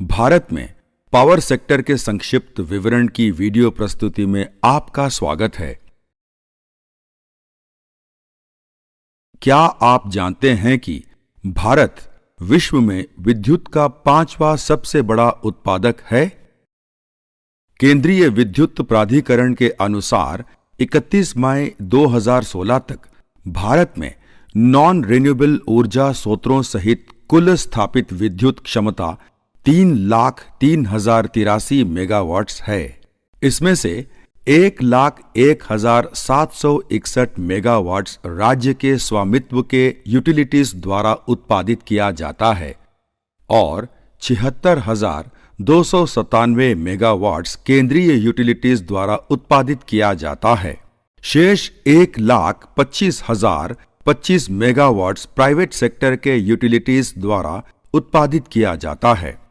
भारत में power sector के संक्षिप्त विवरण की वीडियो प्रस्तुति में आपका स्वागत है। क्या आप जानते हैं कि भारत विश्व में विद्युत का 5वां सबसे बड़ा उत्पादक है? केंद्रीय विद्युत प्राधिकरण के अनुसार 31 मई 2016 तक भारत में नॉन रिन्यूएबल ऊर्जा स्रोतों सहित कुल स्थापित विद्युत क्षमता 3,03,083 मेगावाट्स है। इसमें से 1,01,761 मेगावाट्स राज्य के स्वामित्व के यूटिलिटीज द्वारा उत्पादित किया जाता है और 76,297 मेगावाट्स केंद्रीय यूटिलिटीज द्वारा उत्पादित किया जाता है। शेष 1,25,025 मेगावाट्स प्राइवेट सेक्टर के यूटिलिटीज द्वारा उत्पादित किया जाता है।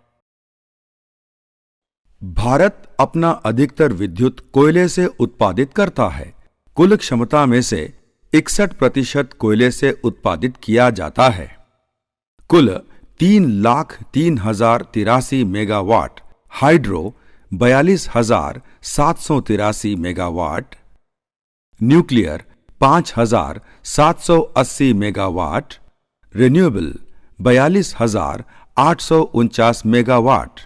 भारत अपना अधिकतर विद्युत कोयले से उत्पादित करता है। कुल क्षमता में से 61% कोयले से उत्पादित किया जाता है। कुल 3,03,083 megawatt hydro, 42,783 megawatt nuclear, 5,780 megawatt renewable, 42,849 megawatt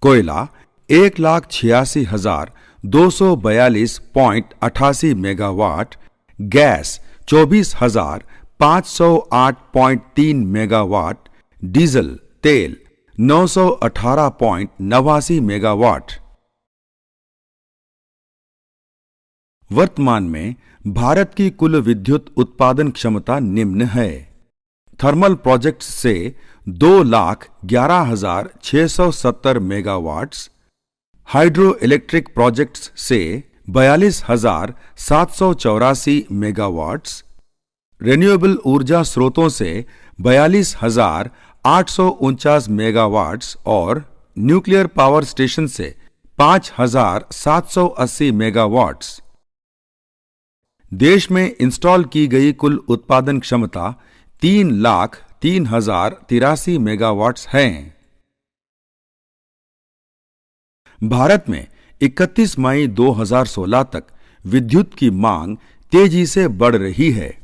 कोयला, 1,86,242.88 मेगावाट गैस, 24,508.3 मेगावाट डीजल तेल, 918.89 मेगावाट। वर्तमान में भारत की कुल विद्युत उत्पादन क्षमता निम्न है। थर्मल प्रोजेक्ट्स से 2,11,670 मेगावाट्स, हाइड्रो इलेक्ट्रिक प्रोजेक्ट्स से 42,784 मेगावाट्स, रिन्यूएबल ऊर्जा स्रोतों से 42,849 मेगावाट्स और न्यूक्लियर पावर स्टेशन से 5,780 मेगावाट्स। देश में इंस्टॉल की गई कुल उत्पादन क्षमता 3,03,083 मेगावाट्स हैं। भारत में 31 मई 2016 तक विद्युत की मांग तेजी से बढ़ रही है।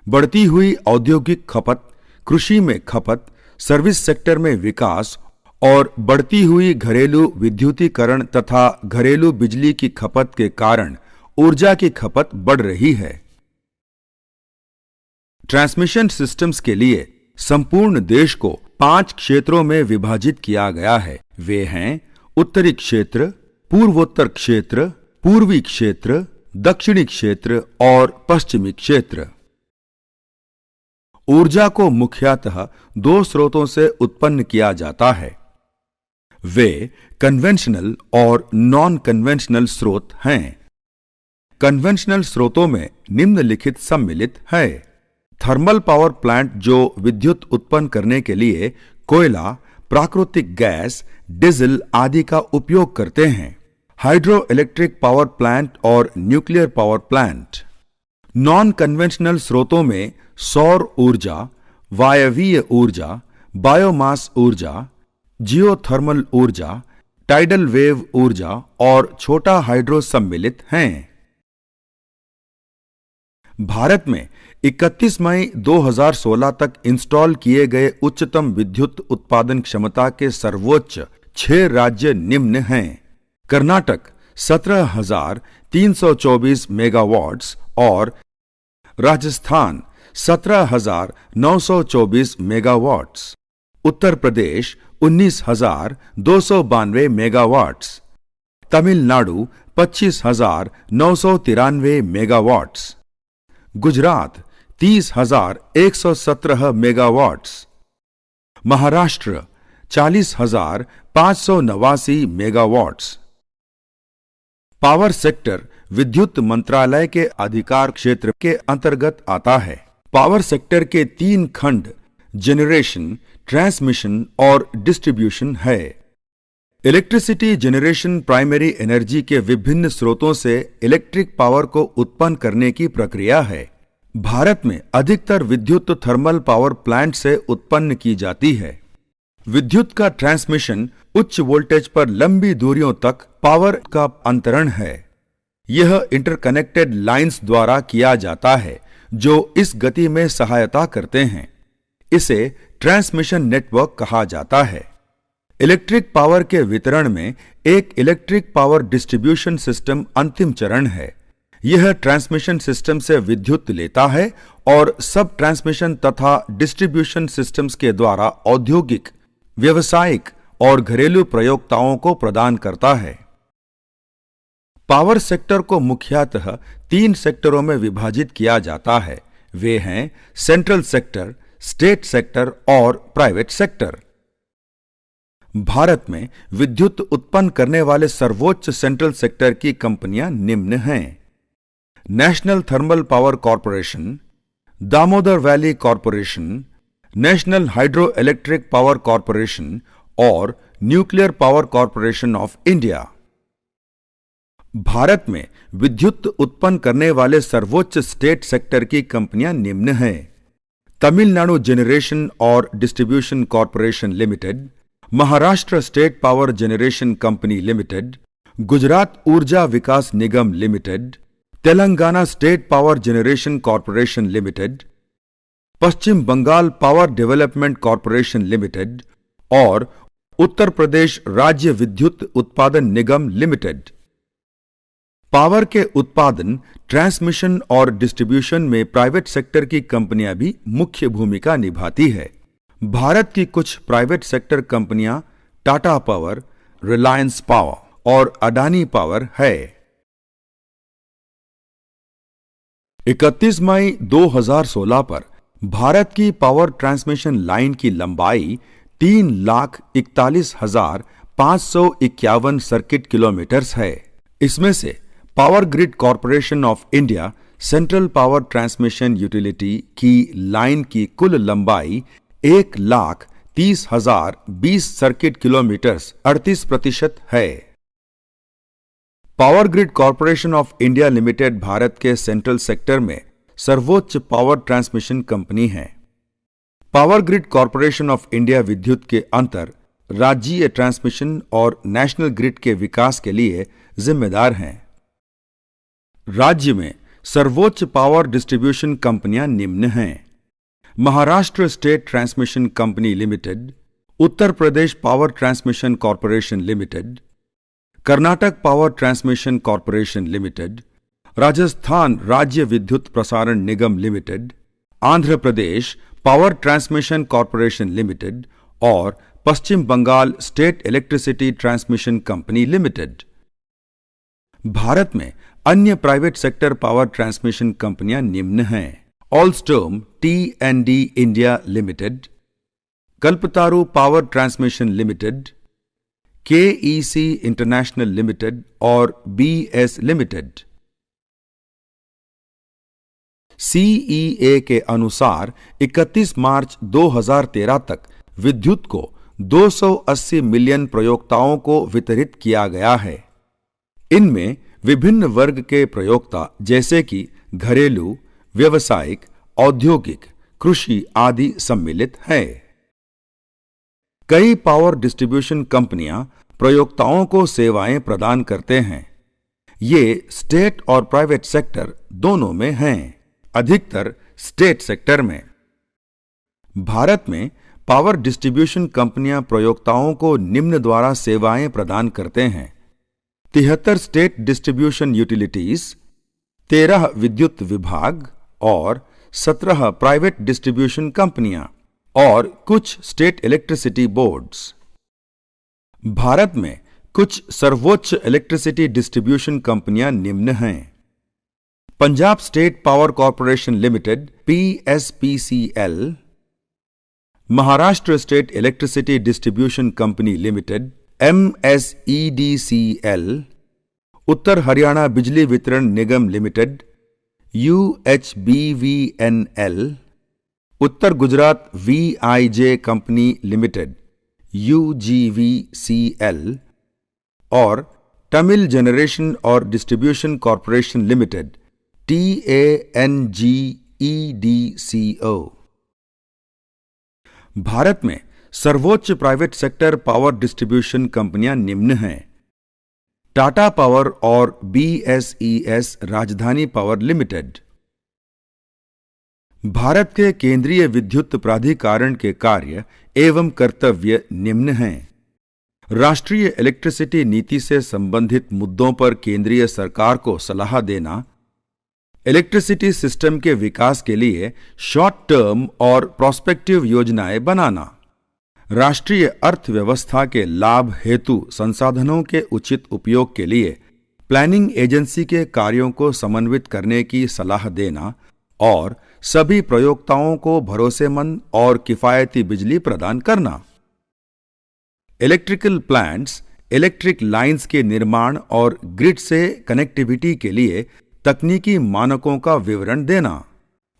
बढ़ती हुई औद्योगिक खपत, कृषि में खपत, सर्विस सेक्टर में विकास और बढ़ती हुई घरेलू विद्युतीकरण तथा घरेलू बिजली की खपत के कारण ऊर्जा की खपत बढ़ रही है। ट्रांसमिशन सिस्टम्स के लिए संपूर्ण देश को 5 क्षेत्रों में विभाजित किया गया है। वे हैं उत्तरी क्षेत्र, पूर्वोत्तर क्षेत्र, पूर्वी क्षेत्र, दक्षिणी क्षेत्र और पश्चिमी क्षेत्र। ऊर्जा को मुख्यतः 2 स्रोतों से उत्पन्न किया जाता है। वे कन्वेंशनल और नॉन कन्वेंशनल स्रोत हैं। कन्वेंशनल स्रोतों में निम्नलिखित सम्मिलित है। थर्मल पावर प्लांट जो विद्युत उत्पन्न करने के लिए कोयला, प्राकृतिक गैस, डीजल आदि का उपयोग करते हैं। हाइड्रो इलेक्ट्रिक पावर प्लांट और nuclear power plant. Non conventional स्रोतों में सौर ऊर्जा, वायवीय ऊर्जा, बायोमास ऊर्जा, जियोथर्मल ऊर्जा, टाइडल वेव ऊर्जा और छोटा हाइड्रो सम्मिलित हैं। भारत में 31 मई 2016 तक इंस्टॉल किए गए उच्चतम विद्युत उत्पादन क्षमता के सर्वोच्च 6 राज्य निम्न हैं। कर्नाटक 17,324 मेगावाट्स और Rajasthan 17,924 megawatts. Uttar Pradesh 19,292 megawatts. Tamil Nadu 25,993 megawatts. Gujarat 30,117 megawatts. Maharashtra 40,589 megawatts. Power sector विद्युत मंत्रालय के अधिकार क्षेत्र के अंतर्गत आता है। पावर सेक्टर के 3 खंड जनरेशन, ट्रांसमिशन और डिस्ट्रीब्यूशन है। इलेक्ट्रिसिटी जनरेशन प्राइमरी एनर्जी के विभिन्न स्रोतों से इलेक्ट्रिक पावर को उत्पन्न करने की प्रक्रिया है। भारत में अधिकतर विद्युत थर्मल पावर प्लांट से उत्पन्न की जाती है। विद्युत का ट्रांसमिशन उच्च वोल्टेज पर लंबी दूरियों तक पावर का अंतरण है। यह इंटरकनेक्टेड लाइंस द्वारा किया जाता है जो इस गति में सहायता करते हैं। इसे ट्रांसमिशन नेटवर्क कहा जाता है। इलेक्ट्रिक पावर के वितरण में एक इलेक्ट्रिक पावर डिस्ट्रीब्यूशन सिस्टम अंतिम चरण है। यह ट्रांसमिशन सिस्टम से विद्युत लेता है और सब ट्रांसमिशन तथा डिस्ट्रीब्यूशन सिस्टम्स के द्वारा औद्योगिक, व्यावसायिक और घरेलू प्रयोक्ताओं को प्रदान करता है। पावर सेक्टर को मुख्यतः 3 सेक्टरों में विभाजित किया जाता है। वे हैं सेंट्रल सेक्टर, स्टेट सेक्टर और प्राइवेट सेक्टर। भारत में विद्युत उत्पन्न करने वाले सर्वोच्च सेंट्रल सेक्टर की कंपनियां निम्न हैं: national thermal power corporation, Damodar valley corporation, national hydro electric power corporation और nuclear power corporation of India. Bharat में विद्युत उत्पन्न करने वाले सर्वोच्च स्टेट सेक्टर की कंपनियां निम्न हैं: तमिलनाडु जनरेशन और distribution corporation limited, Maharashtra state power generation company limited, Gujarat Urja Vikas Nigam limited, Telangana state power generation corporation limited, Paschim Bengal power development corporation limited और उत्तर प्रदेश राज्य विद्युत उत्पादन निगम लिमिटेड। पावर के उत्पादन, ट्रांसमिशन और डिस्ट्रीब्यूशन में प्राइवेट सेक्टर की कंपनियां भी मुख्य भूमिका निभाती है। भारत की कुछ प्राइवेट सेक्टर कंपनियां टाटा पावर, रिलायंस पावर और अडानी पावर है। 31 मई 2016 पर भारत की पावर ट्रांसमिशन लाइन की लंबाई 3,41,551 सर्किट किलोमीटर्स है। इसमें से power grid corporation of India central power transmission utility की लाइन की कुल लंबाई 1,30,020 सर्किट किलोमीटर्स 38% है। Power grid corporation of India limited Bharat के सेंट्रल सेक्टर में सर्वोच्च पावर ट्रांसमिशन कंपनी है। Power grid corporation of India विद्युत के अंतर राज्यीय ट्रांसमिशन और नेशनल ग्रिड के विकास के लिए जिम्मेदार हैं। राज्य में सर्वोच्च पावर डिस्ट्रीब्यूशन कंपनियां निम्न हैं: Maharashtra state transmission company limited, Uttar Pradesh power transmission corporation limited, Karnataka power transmission corporation limited, Rajasthan Rajya Vidyut Prasaran Nigam limited, Andhra Pradesh power transmission corporation limited और Paschim Bengal state electricity transmission company limited. Bharat में अन्य प्राइवेट सेक्टर पावर ट्रांसमिशन कंपनियां निम्न हैं: Alstom T&D India limited, Kalpataru power transmission limited, KEC international limited और BS limited. CEA के अनुसार 31 मार्च 2013 तक विद्युत को 280 मिलियन प्रयोक्ताओं को वितरित किया गया है। इनमें विभिन्न वर्ग के प्रयोक्ता जैसे कि घरेलू, व्यावसायिक, औद्योगिक, कृषि आदि सम्मिलित हैं। कई पावर डिस्ट्रीब्यूशन कंपनियां प्रयोक्ताओं को सेवाएं प्रदान करते हैं। ये स्टेट और प्राइवेट सेक्टर दोनों में हैं, अधिकतर स्टेट सेक्टर में। भारत में पावर डिस्ट्रीब्यूशन कंपनियां प्रयोक्ताओं को निम्न द्वारा सेवाएं प्रदान करते हैं: 73 स्टेट डिस्ट्रीब्यूशन यूटिलिटीज, 13 विद्युत विभाग और 17 प्राइवेट डिस्ट्रीब्यूशन कंपनियां और कुछ स्टेट इलेक्ट्रिसिटी बोर्ड्स। भारत में कुछ सर्वोच्च इलेक्ट्रिसिटी डिस्ट्रीब्यूशन कंपनियां निम्न हैं: Punjab state power corporation limited PSPCL, Maharashtra state electricity distribution company limited MSEDCL, Uttar Haryana Bijli Vitran Nigam limited UHBVNL, Uttar Gujarat VIJ company limited UGVCL और तमिल जनरेशन और distribution corporation limited TANGEDCO। Bharat में सर्वोच्च प्राइवेट सेक्टर पावर डिस्ट्रीब्यूशन कंपनियां निम्न हैं: टाटा पावर और BSES Rajdhani power limited. Bharat के केंद्रीय विद्युत प्राधिकरण के कार्य एवं कर्तव्य निम्न हैं: राष्ट्रीय इलेक्ट्रिसिटी नीति से संबंधित मुद्दों पर केंद्रीय सरकार को सलाह देना, इलेक्ट्रिसिटी सिस्टम के विकास के लिए शॉर्ट टर्म और प्रोस्पेक्टिव योजनाएं बनाना, राष्ट्रीय अर्थव्यवस्था के लाभ हेतु संसाधनों के उचित उपयोग के लिए प्लानिंग एजेंसी के कार्यों को समन्वित करने की सलाह देना और सभी प्रयोक्ताओं को भरोसेमंद और किफायती बिजली प्रदान करना। इलेक्ट्रिकल प्लांट्स, इलेक्ट्रिक लाइंस के निर्माण और ग्रिड से कनेक्टिविटी के लिए तकनीकी मानकों का विवरण देना।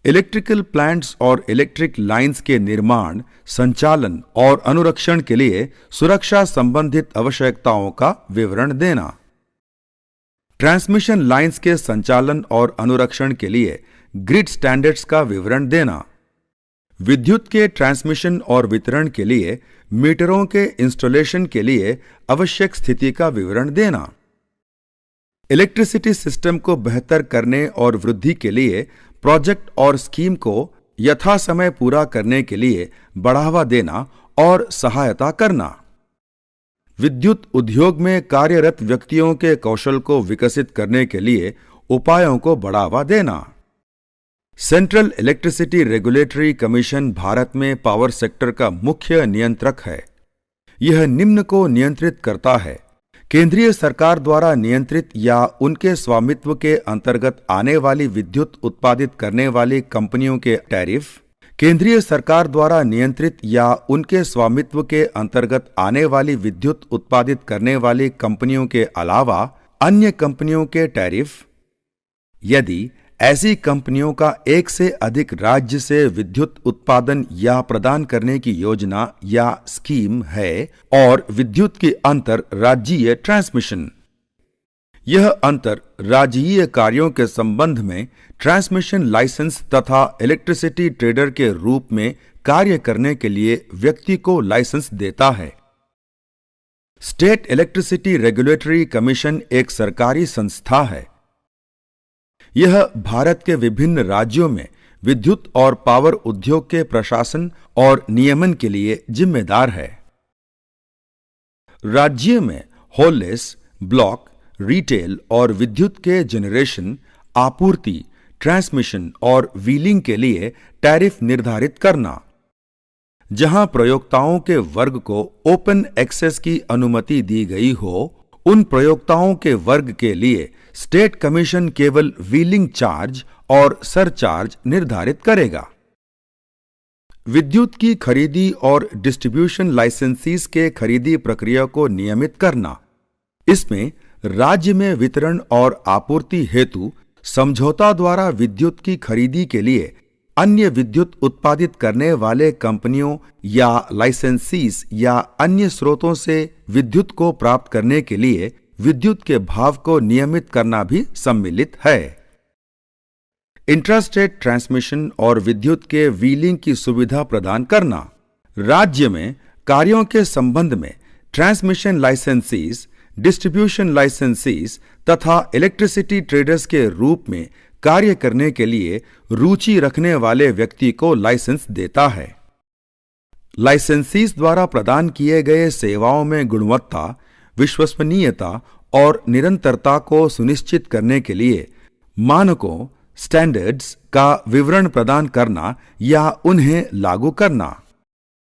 इलेक्ट्रिकल प्लांट्स और इलेक्ट्रिक लाइंस के निर्माण, संचालन और अनुरक्षण के लिए सुरक्षा संबंधित आवश्यकताओं का विवरण देना। ट्रांसमिशन लाइंस के संचालन और अनुरक्षण के लिए ग्रिड स्टैंडर्ड्स का विवरण देना। विद्युत के ट्रांसमिशन और वितरण के लिए मीटरों के इंस्टॉलेशन के लिए आवश्यक स्थिति का विवरण देना। इलेक्ट्रिसिटी सिस्टम को बेहतर करने और वृद्धि के लिए प्रोजेक्ट और स्कीम को यथा समय पूरा करने के लिए बढ़ावा देना और सहायता करना। विद्युत उद्योग में कार्यरत व्यक्तियों के कौशल को विकसित करने के लिए उपायों को बढ़ावा देना। Central electricity regulatory commission Bharat में पावर सेक्टर का मुख्य नियंत्रक है। यह निम्न को नियंत्रित करता है: केंद्रीय सरकार द्वारा नियंत्रित या उनके स्वामित्व के अंतर्गत आने वाली विद्युत उत्पादित करने वाली कंपनियों के टैरिफ, केंद्रीय सरकार द्वारा नियंत्रित या उनके स्वामित्व के अंतर्गत आने वाली विद्युत उत्पादित करने वाली कंपनियों के अलावा अन्य कंपनियों के टैरिफ, यदि ऐसी कंपनियों का एक से अधिक राज्य से विद्युत उत्पादन या प्रदान करने की योजना या स्कीम है, और विद्युत की अंतर राज्यीय ट्रांसमिशन। यह अंतर राज्यीय कार्यों के संबंध में ट्रांसमिशन लाइसेंस तथा इलेक्ट्रिसिटी ट्रेडर के रूप में कार्य करने के लिए व्यक्ति को लाइसेंस देता है। स्टेट इलेक्ट्रिसिटी रेगुलेटरी कमीशन एक सरकारी संस्था है। यह भारत के विभिन्न राज्यों में विद्युत और पावर उद्योग के प्रशासन और नियमन के लिए जिम्मेदार है। राज्य में होलसेल, ब्लॉक, रिटेल और विद्युत के जनरेशन, आपूर्ति, ट्रांसमिशन और व्हीलिंग के लिए टैरिफ निर्धारित करना। जहां प्रयोक्ताओं के वर्ग को ओपन एक्सेस की अनुमति दी गई हो, उन प्रयोक्ताओं के वर्ग के लिए स्टेट कमीशन केवल व्हीलिंग चार्ज और सरचार्ज निर्धारित करेगा। विद्युत की खरीदी और डिस्ट्रीब्यूशन लाइसेंसीज के खरीदी प्रक्रिया को नियमित करना। इसमें राज्य में वितरण और आपूर्ति हेतु समझौता द्वारा विद्युत की खरीदी के लिए अन्य विद्युत उत्पादित करने वाले कंपनियों या लाइसेंसीज या अन्य स्रोतों से विद्युत को प्राप्त करने के लिए विद्युत के भाव को नियमित करना भी सम्मिलित है। इंट्रास्टेट ट्रांसमिशन और विद्युत के व्हीलिंग की सुविधा प्रदान करना। राज्य में कार्यों के संबंध में ट्रांसमिशन लाइसेंसीज, डिस्ट्रीब्यूशन लाइसेंसीज तथा इलेक्ट्रिसिटी ट्रेडर्स के रूप में कार्य करने के लिए रुचि रखने वाले व्यक्ति को लाइसेंस देता है। लाइसेंसीज द्वारा प्रदान किए गए सेवाओं में गुणवत्ता, विश्वसनीयता और निरंतरता को सुनिश्चित करने के लिए मानकों, स्टैंडर्ड्स का विवरण प्रदान करना या उन्हें लागू करना।